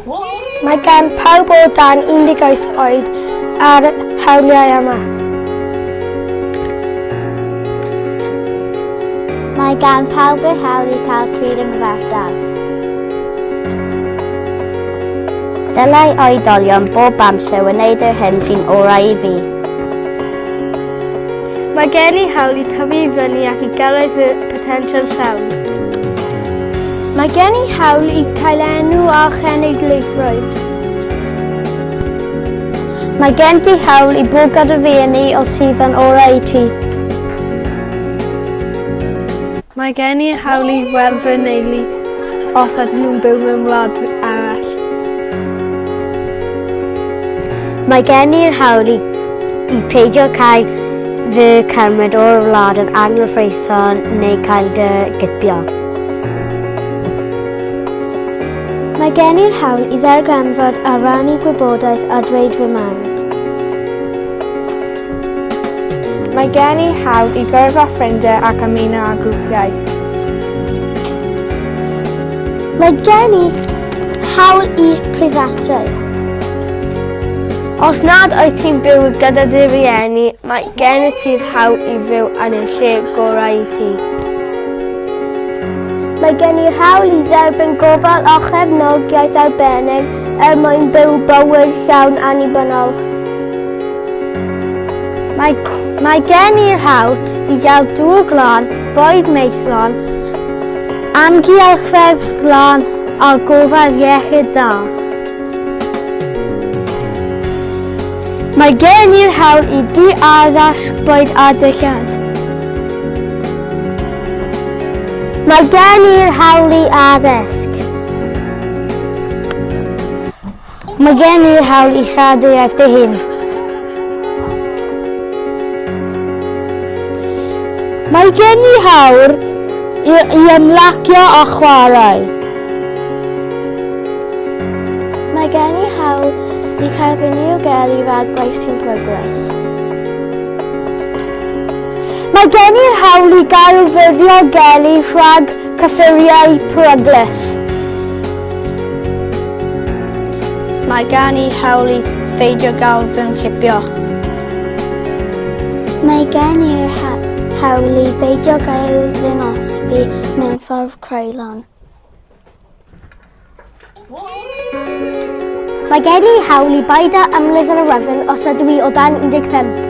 Mae gan pawb o dan 18 oed ar hawliau yma. Mae gan pawb y hawl i cael pryd yn gyfartal. Dylai oedolion bob amser wneud yr hyn sy'n orau i fi. Mae gen i hawl i tyfu i fyny ac i gyrraedd fy potensial llawn. Mae gen i hawl i cael enw a chenedlaethrwydd. Mae gen ti hawl i bod gyda rieni o sydd yn orau i ti. Mae gen i hawl i weld fy neulu os ydyn nhw'n byw mewn wlad arall. Mae gen i'r hawl i peidio cael fy cymryd o'r wlad yn anghyfreithlon neu cael dy gipio. Mae gen i'r hawl i ddarganfod a rannu gwybodaeth a dweud fy marn. Mae gen i hawl i gyrfa ffrindiau ac ymuno â grwpiau. Mae gen i hawl i preifatrwydd. Os nad wyt ti'n byw gyda dy rieni, mae gen i ti'r hawl i fyw yn y lle gorau i ti. Mae gen i'r hawl i dderbyn gofal o chefnogaeth arbennig mwyn byw bywyd llawn annibynnol. Mae gen i'r hawl i gael dŵr glân, bwyd meithlon, amgueddfed glân a gofal iechyd da. Mae gen i'r hawl i di-addas bwyd a dillad. Mae gen i'r hawl i addysg. Mae gen i'r hawl i siarad yr iaith dy hun. Mae gen i hawl i ymlacio a chwarae. Mae gen i hawl i cael fy niogelu rhag gwaith sy'n bryglis. Mae gen i'r hawl i gael fy ddiogelu rhag cyffuriau peryglus. Mae gen i hawl i pheidio gael fy nghipio. Mae gen i'r hawl i beidio gael fy ngosbi mewn ffordd creulon. Mae gen i hawl i baid â ymlydd ar y wefan os ydw i o dan 15.